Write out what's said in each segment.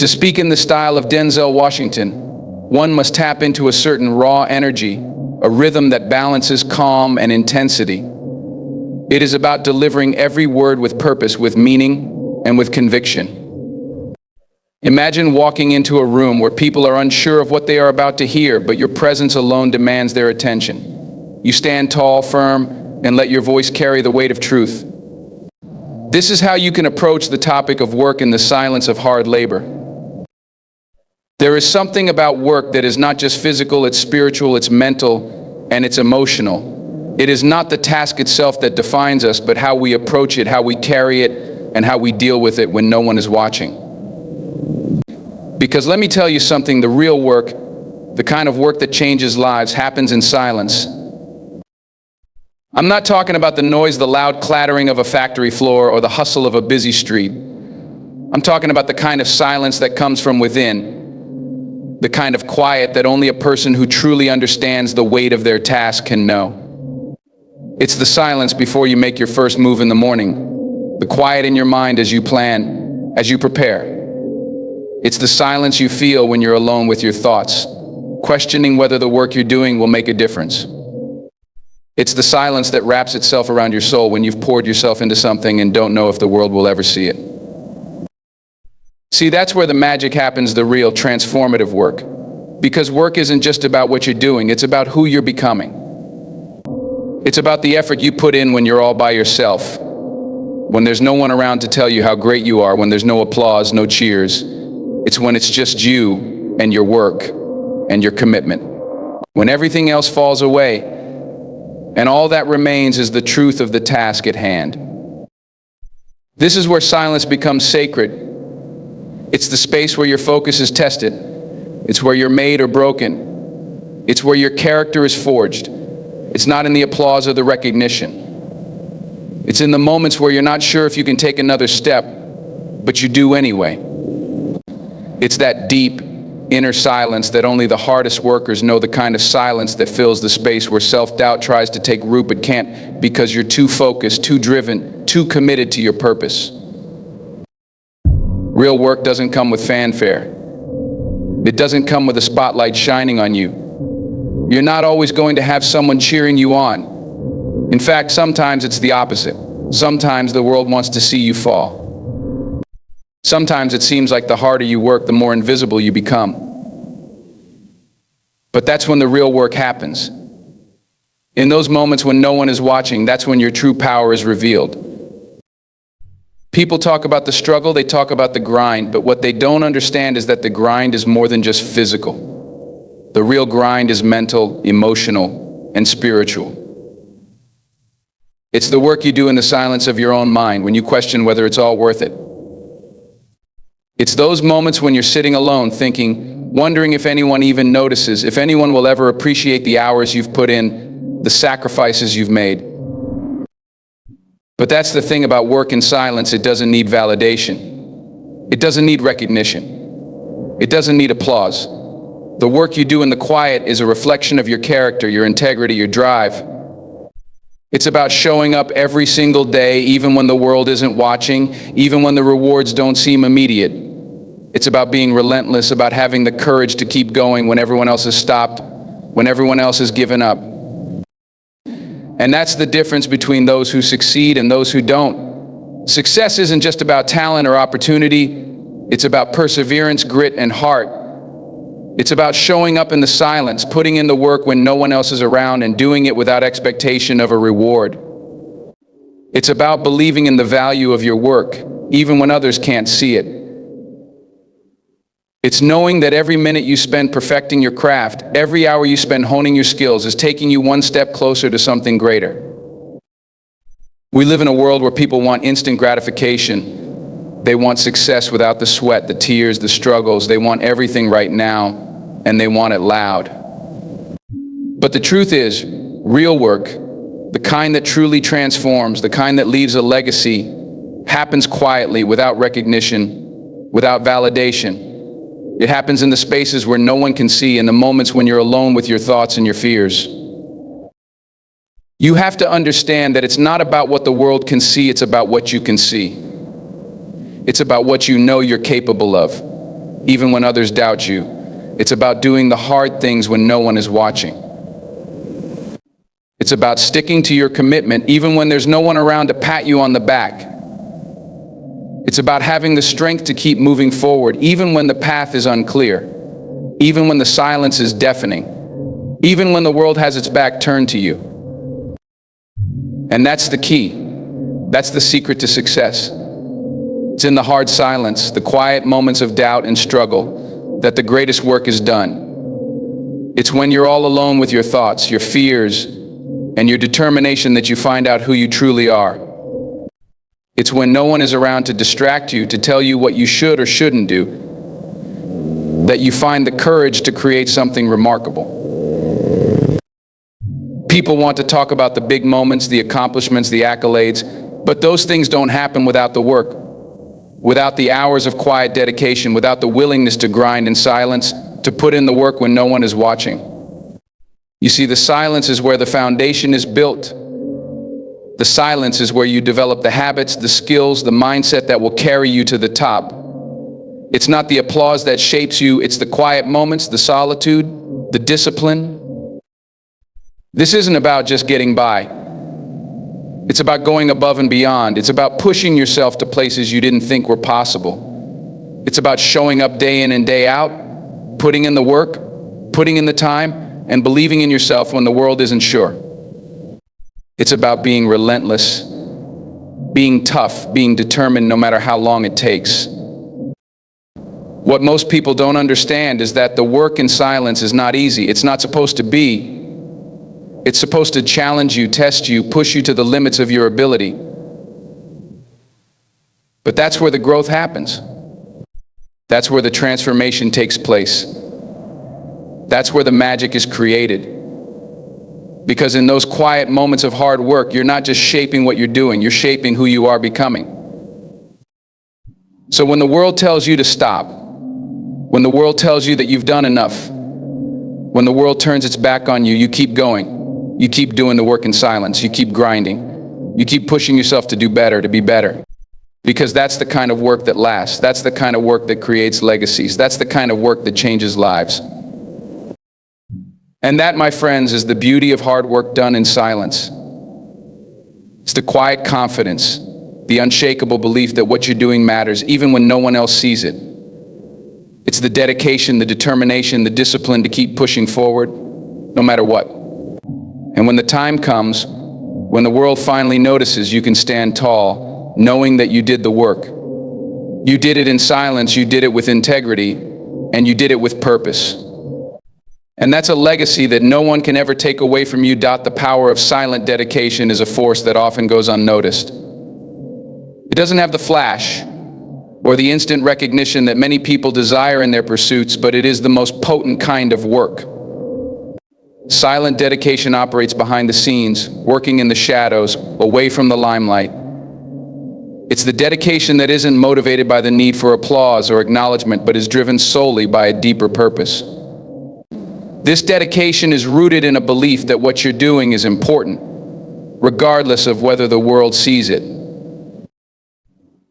To speak in the style of Denzel Washington, one must tap into a certain raw energy, a rhythm that balances calm and intensity. It is about delivering every word with purpose, with meaning, and with conviction. Imagine walking into a room where people are unsure of what they are about to hear, but your presence alone demands their attention. You stand tall, firm, and let your voice carry the weight of truth. This is how you can approach the topic of work in the silence of hard labor. There is something about work that is not just physical, it's spiritual, it's mental, and it's emotional. It is not the task itself that defines us, but how we approach it, how we carry it, and how we deal with it when no one is watching. Because let me tell you something, the real work, the kind of work that changes lives, happens in silence. I'm not talking about the noise, the loud clattering of a factory floor or the hustle of a busy street. I'm talking about the kind of silence that comes from within, the kind of quiet that only a person who truly understands the weight of their task can know. It's the silence before you make your first move in the morning, the quiet in your mind as you plan, as you prepare. It's the silence you feel when you're alone with your thoughts, questioning whether the work you're doing will make a difference. It's the silence that wraps itself around your soul when you've poured yourself into something and don't know if the world will ever see it. See, that's where the magic happens, the real transformative work. Because work isn't just about what you're doing, it's about who you're becoming. It's about the effort you put in when you're all by yourself, when there's no one around to tell you how great you are, when there's no applause, no cheers. It's when it's just you and your work and your commitment. When everything else falls away, and all that remains is the truth of the task at hand. This is where silence becomes sacred. It's the space where your focus is tested. It's where you're made or broken. It's where your character is forged. It's not in the applause or the recognition. It's in the moments where you're not sure if you can take another step, but you do anyway. It's that deep, inner silence that only the hardest workers know, the kind of silence that fills the space where self-doubt tries to take root but can't because you're too focused, too driven, too committed to your purpose. Real work doesn't come with fanfare. It doesn't come with a spotlight shining on you. You're not always going to have someone cheering you on. In fact, sometimes it's the opposite. Sometimes the world wants to see you fall. Sometimes it seems like the harder you work, the more invisible you become. But that's when the real work happens. In those moments when no one is watching, that's when your true power is revealed. People talk about the struggle, they talk about the grind, but what they don't understand is that the grind is more than just physical. The real grind is mental, emotional, and spiritual. It's the work you do in the silence of your own mind when you question whether it's all worth it. It's those moments when you're sitting alone thinking, wondering if anyone even notices, if anyone will ever appreciate the hours you've put in, the sacrifices you've made. But that's the thing about work in silence, it doesn't need validation. It doesn't need recognition. It doesn't need applause. The work you do in the quiet is a reflection of your character, your integrity, your drive. It's about showing up every single day, even when the world isn't watching, even when the rewards don't seem immediate. It's about being relentless, about having the courage to keep going when everyone else has stopped, when everyone else has given up. And that's the difference between those who succeed and those who don't. Success isn't just about talent or opportunity. It's about perseverance, grit, and heart. It's about showing up in the silence, putting in the work when no one else is around, and doing it without expectation of a reward. It's about believing in the value of your work, even when others can't see it. It's knowing that every minute you spend perfecting your craft, every hour you spend honing your skills is taking you one step closer to something greater. We live in a world where people want instant gratification. They want success without the sweat, the tears, the struggles. They want everything right now, and they want it loud. But the truth is, real work, the kind that truly transforms, the kind that leaves a legacy, happens quietly, without recognition, without validation. It happens in the spaces where no one can see, in the moments when you're alone with your thoughts and your fears. You have to understand that it's not about what the world can see, it's about what you can see. It's about what you know you're capable of. even when others doubt you. It's about doing the hard things when no one is watching. It's about sticking to your commitment even when there's no one around to pat you on the back. It's about having the strength to keep moving forward even when the path is unclear, even when the silence is deafening, even when the world has its back turned to you. And that's the key. That's the secret to success. It's in the hard silence, the quiet moments of doubt and struggle, that the greatest work is done. It's when you're all alone with your thoughts, your fears, and your determination that you find out who you truly are. It's when no one is around to distract you, to tell you what you should or shouldn't do, that you find the courage to create something remarkable. People want to talk about the big moments, the accomplishments, the accolades, but those things don't happen without the work, without the hours of quiet dedication, without the willingness to grind in silence, to put in the work when no one is watching. You see, the silence is where the foundation is built. The silence is where you develop the habits, the skills, the mindset that will carry you to the top. It's not the applause that shapes you, it's the quiet moments, the solitude, the discipline. This isn't about just getting by. It's about going above and beyond. It's about pushing yourself to places you didn't think were possible. It's about showing up day in and day out, putting in the work, putting in the time, and believing in yourself when the world isn't sure. It's about being relentless, being tough, being determined no matter how long it takes. What most people don't understand is that the work in silence is not easy. It's not supposed to be. It's supposed to challenge you, test you, push you to the limits of your ability. But that's where the growth happens. That's where the transformation takes place. That's where the magic is created. Because in those quiet moments of hard work, you're not just shaping what you're doing, you're shaping who you are becoming. So when the world tells you to stop, when the world tells you that you've done enough, when the world turns its back on you, you keep going. You keep doing the work in silence. You keep grinding. You keep pushing yourself to do better, to be better. Because that's the kind of work that lasts. That's the kind of work that creates legacies. That's the kind of work that changes lives. And that, my friends, is the beauty of hard work done in silence. It's the quiet confidence, the unshakable belief that what you're doing matters, even when no one else sees it. It's the dedication, the determination, the discipline to keep pushing forward, no matter what. And when the time comes, when the world finally notices, you can stand tall, knowing that you did the work. You did it in silence, you did it with integrity, and you did it with purpose. And that's a legacy that no one can ever take away from you. The power of silent dedication is a force that often goes unnoticed. It doesn't have the flash or the instant recognition that many people desire in their pursuits, but it is the most potent kind of work. Silent dedication operates behind the scenes, working in the shadows, away from the limelight. It's the dedication that isn't motivated by the need for applause or acknowledgement, but is driven solely by a deeper purpose. This dedication is rooted in a belief that what you're doing is important, regardless of whether the world sees it.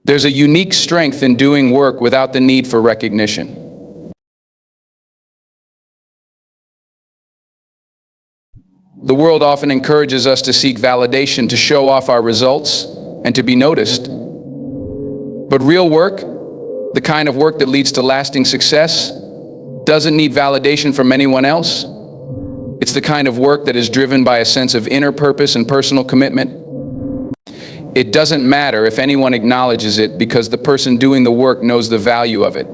There's a unique strength in doing work without the need for recognition. The world often encourages us to seek validation, to show off our results, and to be noticed. But real work, the kind of work that leads to lasting success, doesn't need validation from anyone else. It's the kind of work that is driven by a sense of inner purpose and personal commitment. It doesn't matter if anyone acknowledges it, because the person doing the work knows the value of it.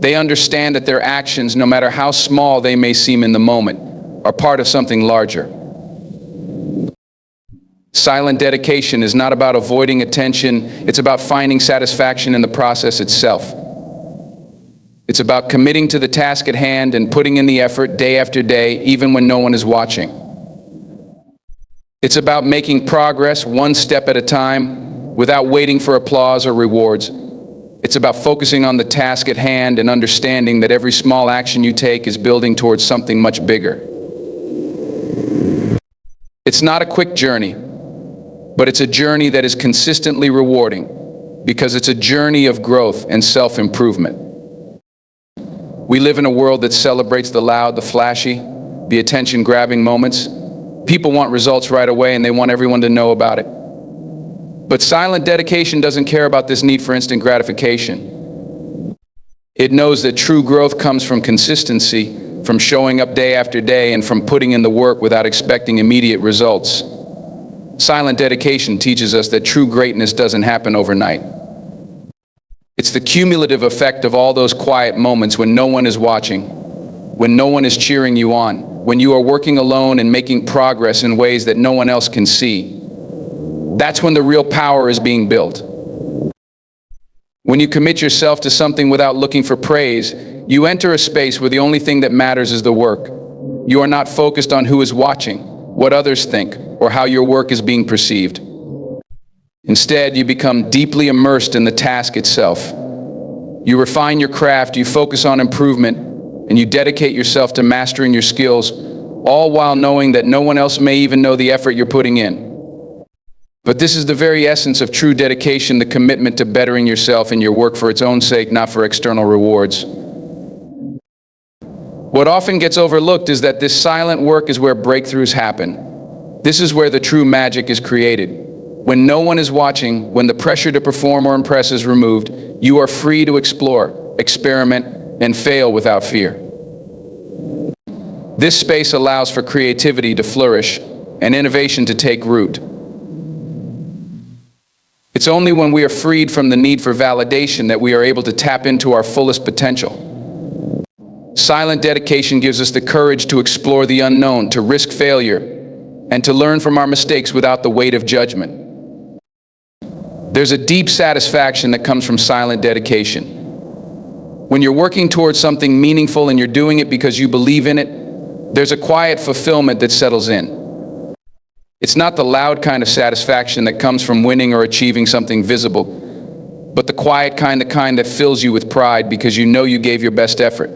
They understand that their actions, no matter how small they may seem in the moment, are part of something larger. Silent dedication is not about avoiding attention, it's about finding satisfaction in the process itself. It's about committing to the task at hand and putting in the effort day after day, even when no one is watching. It's about making progress one step at a time without waiting for applause or rewards. It's about focusing on the task at hand and understanding that every small action you take is building towards something much bigger. It's not a quick journey, but it's a journey that is consistently rewarding, because it's a journey of growth and self-improvement. We live in a world that celebrates the loud, the flashy, the attention-grabbing moments. People want results right away and they want everyone to know about it. But silent dedication doesn't care about this need for instant gratification. It knows that true growth comes from consistency, from showing up day after day, and from putting in the work without expecting immediate results. Silent dedication teaches us that true greatness doesn't happen overnight. It's the cumulative effect of all those quiet moments when no one is watching, when no one is cheering you on, when you are working alone and making progress in ways that no one else can see. That's when the real power is being built. When you commit yourself to something without looking for praise, you enter a space where the only thing that matters is the work. You are not focused on who is watching, what others think, or how your work is being perceived. Instead, you become deeply immersed in the task itself. You refine your craft, you focus on improvement, and you dedicate yourself to mastering your skills, all while knowing that no one else may even know the effort you're putting in. But this is the very essence of true dedication, the commitment to bettering yourself and your work for its own sake, not for external rewards. What often gets overlooked is that this silent work is where breakthroughs happen. This is where the true magic is created. When no one is watching, when the pressure to perform or impress is removed, you are free to explore, experiment, and fail without fear. This space allows for creativity to flourish and innovation to take root. It's only when we are freed from the need for validation that we are able to tap into our fullest potential. Silent dedication gives us the courage to explore the unknown, to risk failure, and to learn from our mistakes without the weight of judgment. There's a deep satisfaction that comes from silent dedication. When you're working towards something meaningful and you're doing it because you believe in it, there's a quiet fulfillment that settles in. It's not the loud kind of satisfaction that comes from winning or achieving something visible, but the quiet kind, the kind that fills you with pride because you know you gave your best effort.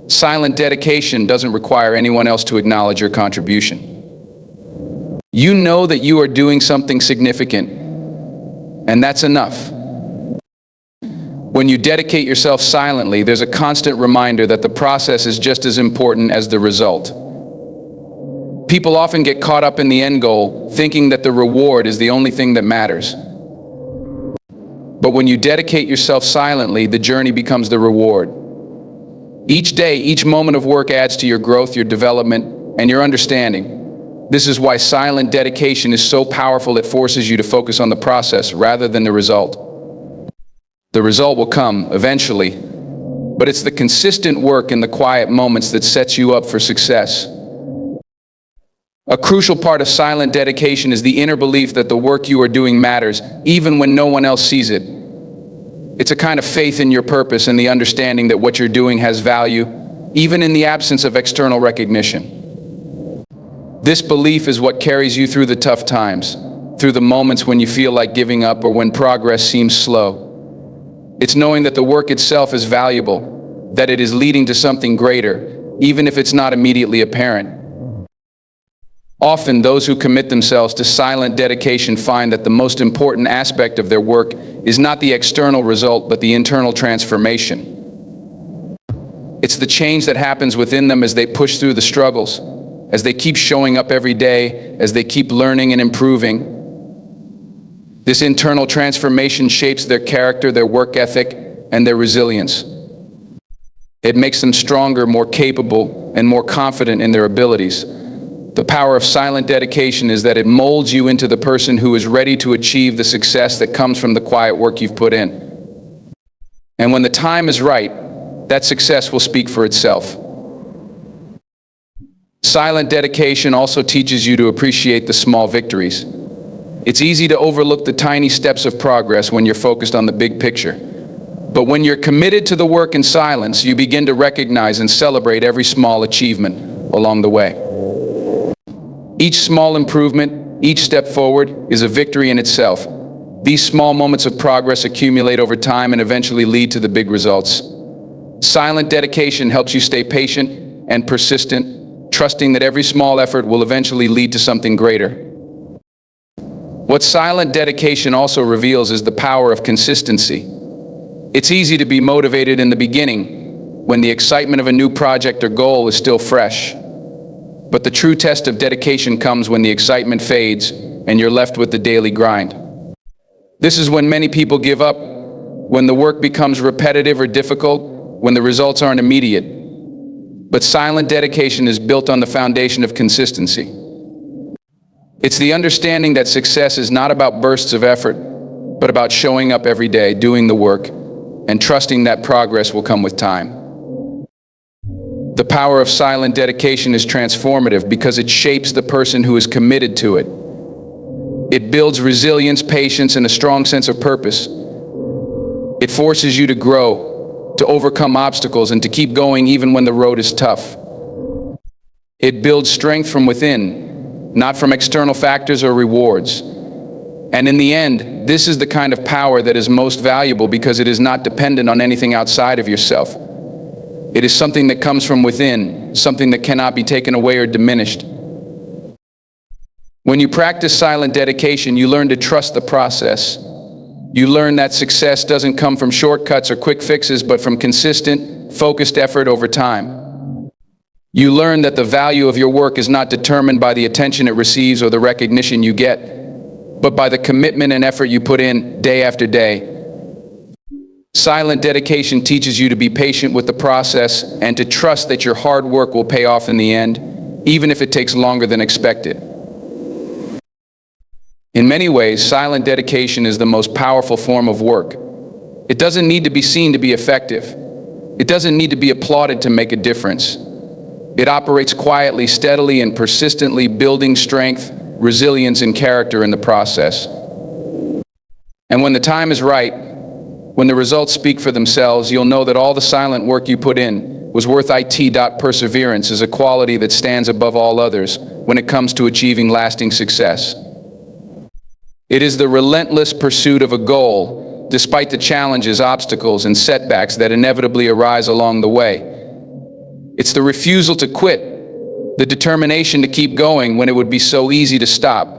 Silent dedication doesn't require anyone else to acknowledge your contribution. You know that you are doing something significant, and that's enough. When you dedicate yourself silently, there's a constant reminder that the process is just as important as the result. People often get caught up in the end goal, thinking that the reward is the only thing that matters. But when you dedicate yourself silently, the journey becomes the reward. Each day, each moment of work adds to your growth, your development, and your understanding. This is why silent dedication is so powerful. It forces you to focus on the process rather than the result. The result will come eventually, but it's the consistent work in the quiet moments that sets you up for success. A crucial part of silent dedication is the inner belief that the work you are doing matters, even when no one else sees it. It's a kind of faith in your purpose and the understanding that what you're doing has value, even in the absence of external recognition. This belief is what carries you through the tough times, through the moments when you feel like giving up or when progress seems slow. It's knowing that the work itself is valuable, that it is leading to something greater, even if it's not immediately apparent. Often, those who commit themselves to silent dedication find that the most important aspect of their work is not the external result, but the internal transformation. It's the change that happens within them as they push through the struggles, as they keep showing up every day, as they keep learning and improving. This internal transformation shapes their character, their work ethic, and their resilience. It makes them stronger, more capable, and more confident in their abilities. The power of silent dedication is that it molds you into the person who is ready to achieve the success that comes from the quiet work you've put in. And when the time is right, that success will speak for itself. Silent dedication also teaches you to appreciate the small victories. It's easy to overlook the tiny steps of progress when you're focused on the big picture. But when you're committed to the work in silence, you begin to recognize and celebrate every small achievement along the way. Each small improvement, each step forward, is a victory in itself. These small moments of progress accumulate over time and eventually lead to the big results. Silent dedication helps you stay patient and persistent, trusting that every small effort will eventually lead to something greater. What silent dedication also reveals is the power of consistency. It's easy to be motivated in the beginning, when the excitement of a new project or goal is still fresh. But the true test of dedication comes when the excitement fades and you're left with the daily grind. This is when many people give up, when the work becomes repetitive or difficult, when the results aren't immediate. But silent dedication is built on the foundation of consistency. It's the understanding that success is not about bursts of effort, but about showing up every day, doing the work, and trusting that progress will come with time. The power of silent dedication is transformative because it shapes the person who is committed to it. It builds resilience, patience, and a strong sense of purpose. It forces you to grow, to overcome obstacles, and to keep going even when the road is tough. It builds strength from within, not from external factors or rewards. And in the end, this is the kind of power that is most valuable because it is not dependent on anything outside of yourself. It is something that comes from within, something that cannot be taken away or diminished. When you practice silent dedication, you learn to trust the process. You learn that success doesn't come from shortcuts or quick fixes, but from consistent, focused effort over time. You learn that the value of your work is not determined by the attention it receives or the recognition you get, but by the commitment and effort you put in day after day. Silent dedication teaches you to be patient with the process and to trust that your hard work will pay off in the end, even if it takes longer than expected. In many ways, silent dedication is the most powerful form of work. It doesn't need to be seen to be effective. It doesn't need to be applauded to make a difference. It operates quietly, steadily, and persistently, building strength, resilience, and character in the process. And when the time is right, when the results speak for themselves, you'll know that all the silent work you put in was worth it. Perseverance is a quality that stands above all others when it comes to achieving lasting success. It is the relentless pursuit of a goal, despite the challenges, obstacles, and setbacks that inevitably arise along the way. It's the refusal to quit, the determination to keep going when it would be so easy to stop.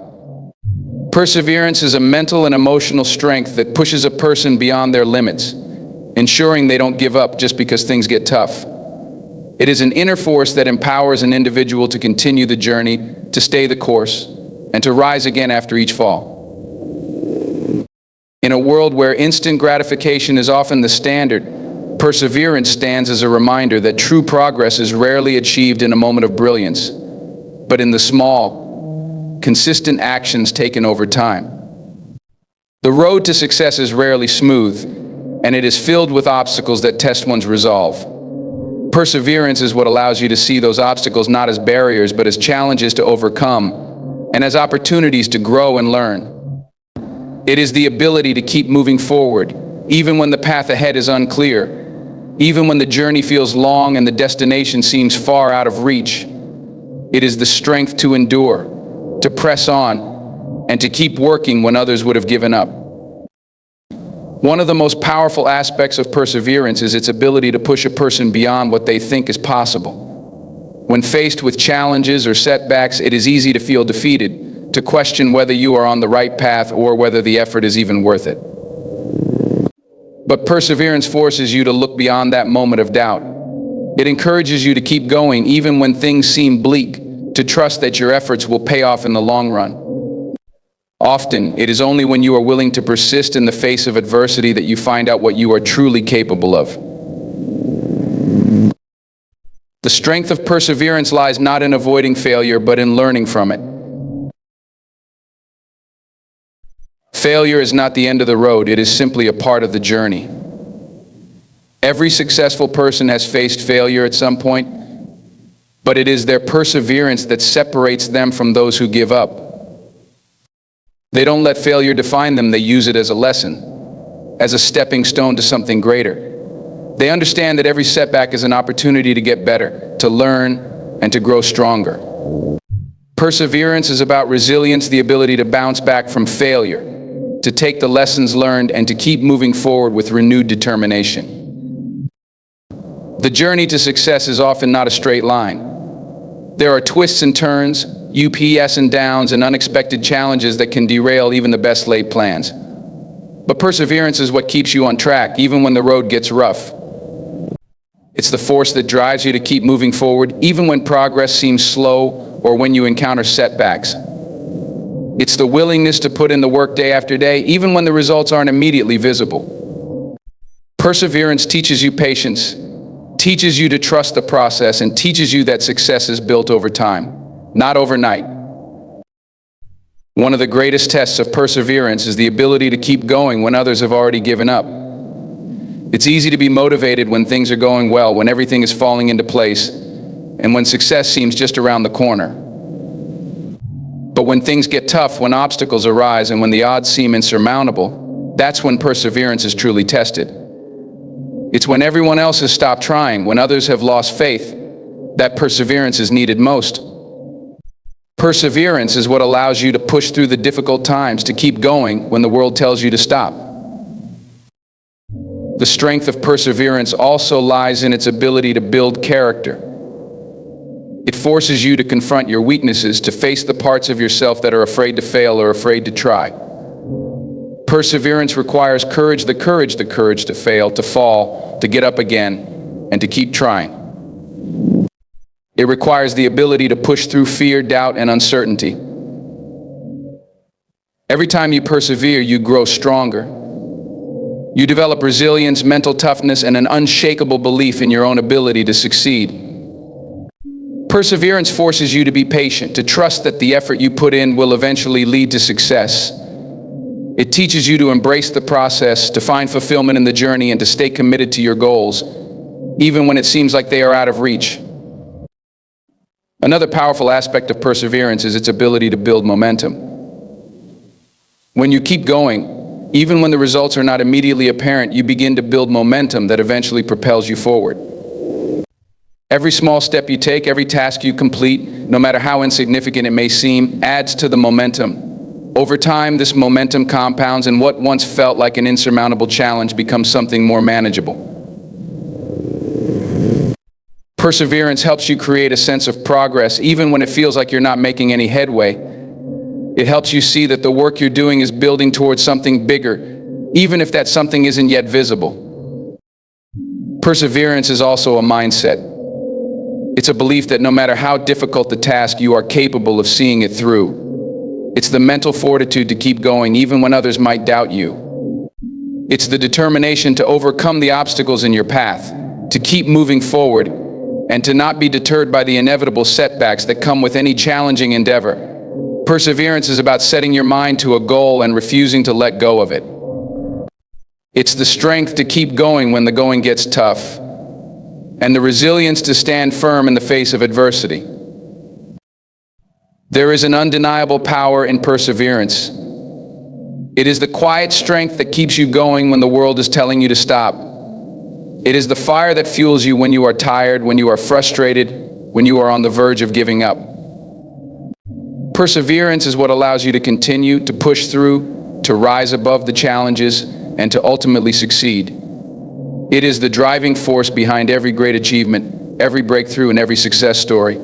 Perseverance is a mental and emotional strength that pushes a person beyond their limits, ensuring they don't give up just because things get tough. It is an inner force that empowers an individual to continue the journey, to stay the course, and to rise again after each fall. In a world where instant gratification is often the standard, perseverance stands as a reminder that true progress is rarely achieved in a moment of brilliance, but in the small, consistent actions taken over time. The road to success is rarely smooth, and it is filled with obstacles that test one's resolve. Perseverance is what allows you to see those obstacles not as barriers, but as challenges to overcome, and as opportunities to grow and learn. It is the ability to keep moving forward, even when the path ahead is unclear, even when the journey feels long and the destination seems far out of reach. It is the strength to endure, to press on, and to keep working when others would have given up. One of the most powerful aspects of perseverance is its ability to push a person beyond what they think is possible. When faced with challenges or setbacks, it is easy to feel defeated, to question whether you are on the right path or whether the effort is even worth it. But perseverance forces you to look beyond that moment of doubt. It encourages you to keep going even when things seem bleak, to trust that your efforts will pay off in the long run. Often, it is only when you are willing to persist in the face of adversity that you find out what you are truly capable of. The strength of perseverance lies not in avoiding failure, but in learning from it. Failure is not the end of the road, it is simply a part of the journey. Every successful person has faced failure at some point, but it is their perseverance that separates them from those who give up. They don't let failure define them, they use it as a lesson, as a stepping stone to something greater. They understand that every setback is an opportunity to get better, to learn, and to grow stronger. Perseverance is about resilience, the ability to bounce back from failure, to take the lessons learned, and to keep moving forward with renewed determination. The journey to success is often not a straight line. There are twists and turns, ups and downs, and unexpected challenges that can derail even the best laid plans. But perseverance is what keeps you on track, even when the road gets rough. It's It's the force that drives you to keep moving forward, even when progress seems slow or when you encounter setbacks. It's the willingness to put in the work day after day, even when the results aren't immediately visible. Perseverance teaches you patience, teaches you to trust the process, and teaches you that success is built over time, not overnight. One of the greatest tests of perseverance is the ability to keep going when others have already given up. It's easy to be motivated when things are going well, when everything is falling into place, and when success seems just around the corner. But when things get tough, when obstacles arise, and when the odds seem insurmountable, that's when perseverance is truly tested. It's when everyone else has stopped trying, when others have lost faith, that perseverance is needed most. Perseverance is what allows you to push through the difficult times, to keep going when the world tells you to stop. The strength of perseverance also lies in its ability to build character. It forces you to confront your weaknesses, to face the parts of yourself that are afraid to fail or afraid to try. Perseverance requires courage to fail, to fall, to get up again, and to keep trying. It requires the ability to push through fear, doubt, and uncertainty. Every time you persevere, you grow stronger. You develop resilience, mental toughness, and an unshakable belief in your own ability to succeed. Perseverance forces you to be patient, to trust that the effort you put in will eventually lead to success. It teaches you to embrace the process, to find fulfillment in the journey, and to stay committed to your goals, even when it seems like they are out of reach. Another powerful aspect of perseverance is its ability to build momentum. When you keep going, even when the results are not immediately apparent, you begin to build momentum that eventually propels you forward. Every small step you take, every task you complete, no matter how insignificant it may seem, adds to the momentum. Over time, this momentum compounds, and what once felt like an insurmountable challenge becomes something more manageable. Perseverance helps you create a sense of progress, even when it feels like you're not making any headway. It helps you see that the work you're doing is building towards something bigger, even if that something isn't yet visible. Perseverance is also a mindset. It's a belief that no matter how difficult the task, you are capable of seeing it through. It's the mental fortitude to keep going even when others might doubt you. It's the determination to overcome the obstacles in your path, to keep moving forward, and to not be deterred by the inevitable setbacks that come with any challenging endeavor. Perseverance is about setting your mind to a goal and refusing to let go of it. It's the strength to keep going when the going gets tough, and the resilience to stand firm in the face of adversity. There is an undeniable power in perseverance. It is the quiet strength that keeps you going when the world is telling you to stop. It is the fire that fuels you when you are tired, when you are frustrated, when you are on the verge of giving up. Perseverance is what allows you to continue, to push through, to rise above the challenges, and to ultimately succeed. It is the driving force behind every great achievement, every breakthrough, and every success story.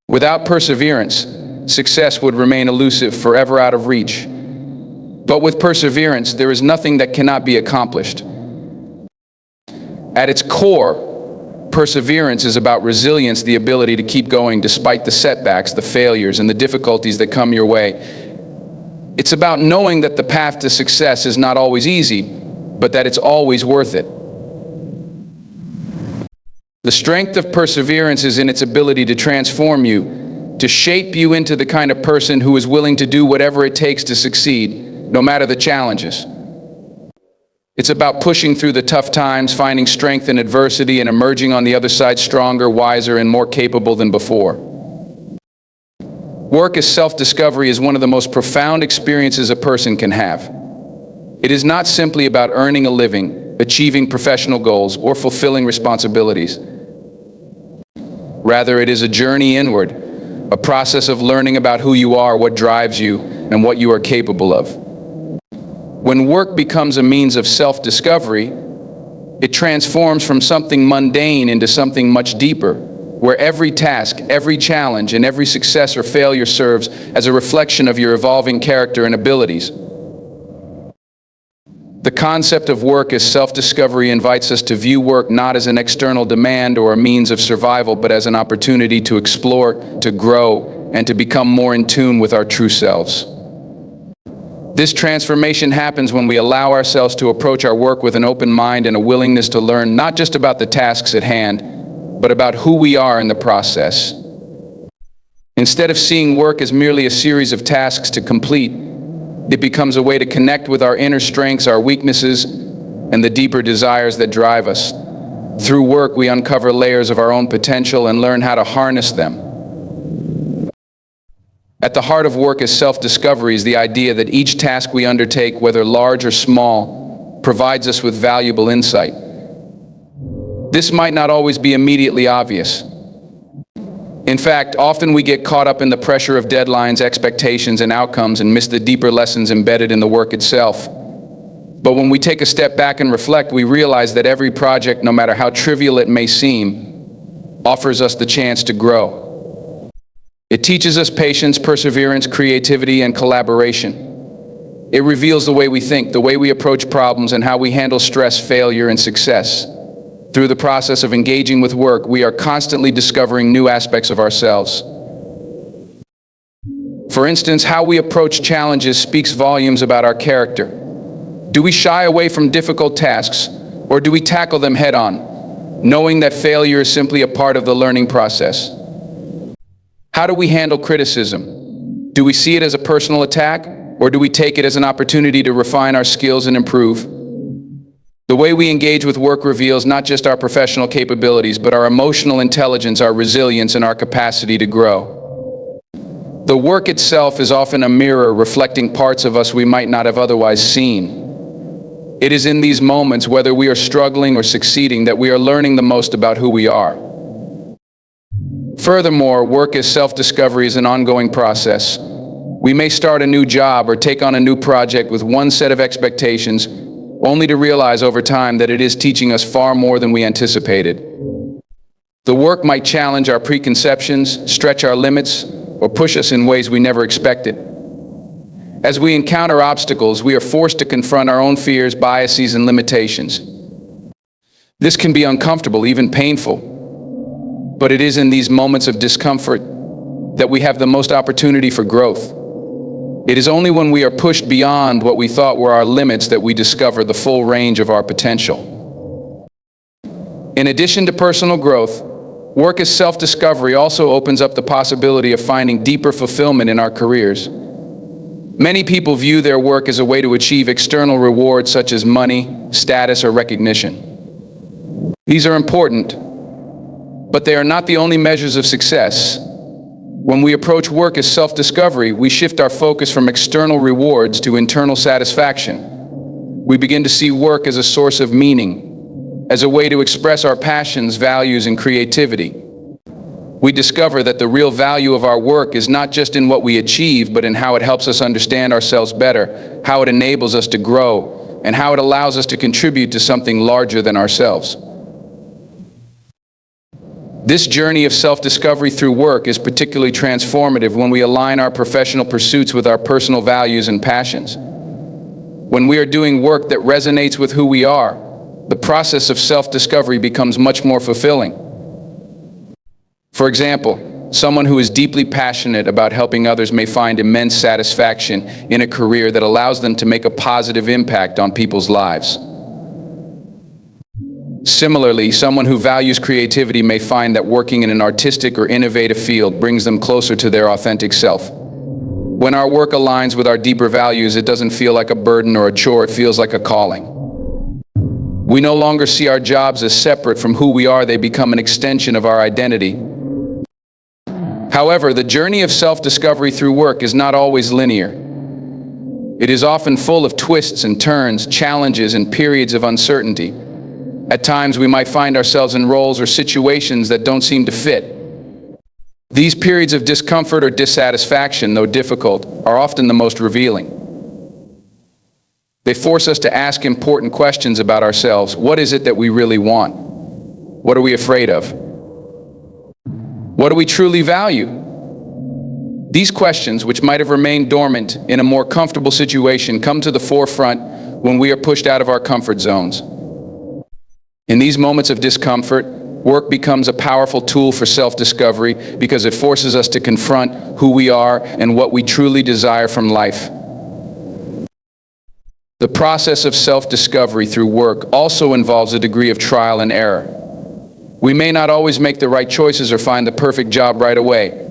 Without perseverance, success would remain elusive, forever out of reach. But with perseverance, there is nothing that cannot be accomplished. At its core, perseverance is about resilience, the ability to keep going despite the setbacks, the failures, and the difficulties that come your way. It's about knowing that the path to success is not always easy, but that it's always worth it. The strength of perseverance is in its ability to transform you, to shape you into the kind of person who is willing to do whatever it takes to succeed, no matter the challenges. It's about pushing through the tough times, finding strength in adversity, and emerging on the other side stronger, wiser, and more capable than before. Work as self-discovery is one of the most profound experiences a person can have. It is not simply about earning a living, achieving professional goals, or fulfilling responsibilities. Rather, it is a journey inward, a process of learning about who you are, what drives you, and what you are capable of. When work becomes a means of self-discovery, it transforms from something mundane into something much deeper, where every task, every challenge, and every success or failure serves as a reflection of your evolving character and abilities. The concept of work as self-discovery invites us to view work not as an external demand or a means of survival, but as an opportunity to explore, to grow, and to become more in tune with our true selves. This transformation happens when we allow ourselves to approach our work with an open mind and a willingness to learn not just about the tasks at hand, but about who we are in the process. Instead of seeing work as merely a series of tasks to complete, it becomes a way to connect with our inner strengths, our weaknesses, and the deeper desires that drive us. Through work, we uncover layers of our own potential and learn how to harness them. At the heart of work as self-discovery is the idea that each task we undertake, whether large or small, provides us with valuable insight. This might not always be immediately obvious. In fact, often we get caught up in the pressure of deadlines, expectations, and outcomes and miss the deeper lessons embedded in the work itself. But when we take a step back and reflect, we realize that every project, no matter how trivial it may seem, offers us the chance to grow. It teaches us patience, perseverance, creativity, and collaboration. It reveals the way we think, the way we approach problems, and how we handle stress, failure, and success. Through the process of engaging with work, we are constantly discovering new aspects of ourselves. For instance, how we approach challenges speaks volumes about our character. Do we shy away from difficult tasks, or do we tackle them head-on, knowing that failure is simply a part of the learning process? How do we handle criticism? Do we see it as a personal attack, or do we take it as an opportunity to refine our skills and improve? The way we engage with work reveals not just our professional capabilities, but our emotional intelligence, our resilience, and our capacity to grow. The work itself is often a mirror reflecting parts of us we might not have otherwise seen. It is in these moments, whether we are struggling or succeeding, that we are learning the most about who we are. Furthermore, work as self-discovery is an ongoing process. We may start a new job or take on a new project with one set of expectations, only to realize over time that it is teaching us far more than we anticipated. The work might challenge our preconceptions, stretch our limits, or push us in ways we never expected. As we encounter obstacles, we are forced to confront our own fears, biases, and limitations. This can be uncomfortable, even painful, but it is in these moments of discomfort that we have the most opportunity for growth. It is only when we are pushed beyond what we thought were our limits that we discover the full range of our potential. In addition to personal growth, work as self-discovery also opens up the possibility of finding deeper fulfillment in our careers. Many people view their work as a way to achieve external rewards such as money, status, or recognition. These are important, but they are not the only measures of success. When we approach work as self-discovery, we shift our focus from external rewards to internal satisfaction. We begin to see work as a source of meaning, as a way to express our passions, values, and creativity. We discover that the real value of our work is not just in what we achieve, but in how it helps us understand ourselves better, how it enables us to grow, and how it allows us to contribute to something larger than ourselves. This journey of self-discovery through work is particularly transformative when we align our professional pursuits with our personal values and passions. When we are doing work that resonates with who we are, the process of self-discovery becomes much more fulfilling. For example, someone who is deeply passionate about helping others may find immense satisfaction in a career that allows them to make a positive impact on people's lives. Similarly, someone who values creativity may find that working in an artistic or innovative field brings them closer to their authentic self. When our work aligns with our deeper values, it doesn't feel like a burden or a chore, it feels like a calling. We no longer see our jobs as separate from who we are, they become an extension of our identity. However, the journey of self-discovery through work is not always linear. It is often full of twists and turns, challenges, and periods of uncertainty. At times, we might find ourselves in roles or situations that don't seem to fit. These periods of discomfort or dissatisfaction, though difficult, are often the most revealing. They force us to ask important questions about ourselves. What is it that we really want? What are we afraid of? What do we truly value? These questions, which might have remained dormant in a more comfortable situation, come to the forefront when we are pushed out of our comfort zones. In these moments of discomfort, work becomes a powerful tool for self-discovery because it forces us to confront who we are and what we truly desire from life. The process of self-discovery through work also involves a degree of trial and error. We may not always make the right choices or find the perfect job right away,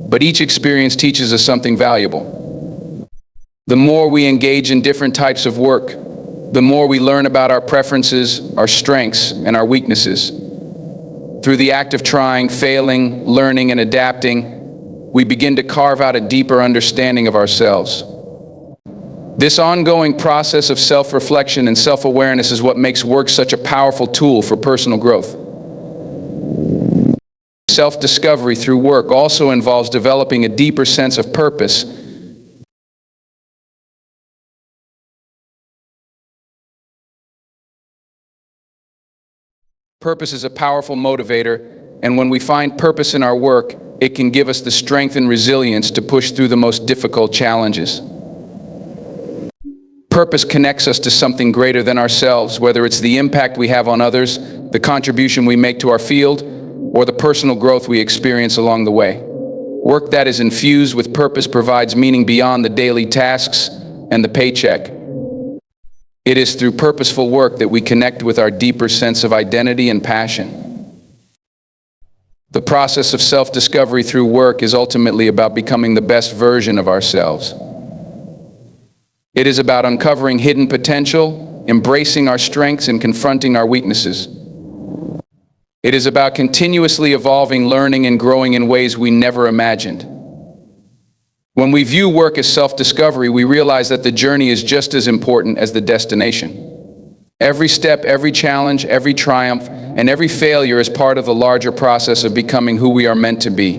but each experience teaches us something valuable. The more we engage in different types of work, the more we learn about our preferences, our strengths, and our weaknesses. Through the act of trying, failing, learning, and adapting, we begin to carve out a deeper understanding of ourselves. This ongoing process of self-reflection and self-awareness is what makes work such a powerful tool for personal growth. Self-discovery through work also involves developing a deeper sense of purpose. Purpose is a powerful motivator, and when we find purpose in our work, it can give us the strength and resilience to push through the most difficult challenges. Purpose connects us to something greater than ourselves, whether it's the impact we have on others, the contribution we make to our field, or the personal growth we experience along the way. Work that is infused with purpose provides meaning beyond the daily tasks and the paycheck. It is through purposeful work that we connect with our deeper sense of identity and passion. The process of self-discovery through work is ultimately about becoming the best version of ourselves. It is about uncovering hidden potential, embracing our strengths, and confronting our weaknesses. It is about continuously evolving, learning, and growing in ways we never imagined. When we view work as self-discovery, we realize that the journey is just as important as the destination. Every step, every challenge, every triumph, and every failure is part of the larger process of becoming who we are meant to be.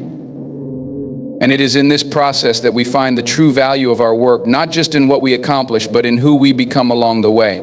And it is in this process that we find the true value of our work, not just in what we accomplish, but in who we become along the way.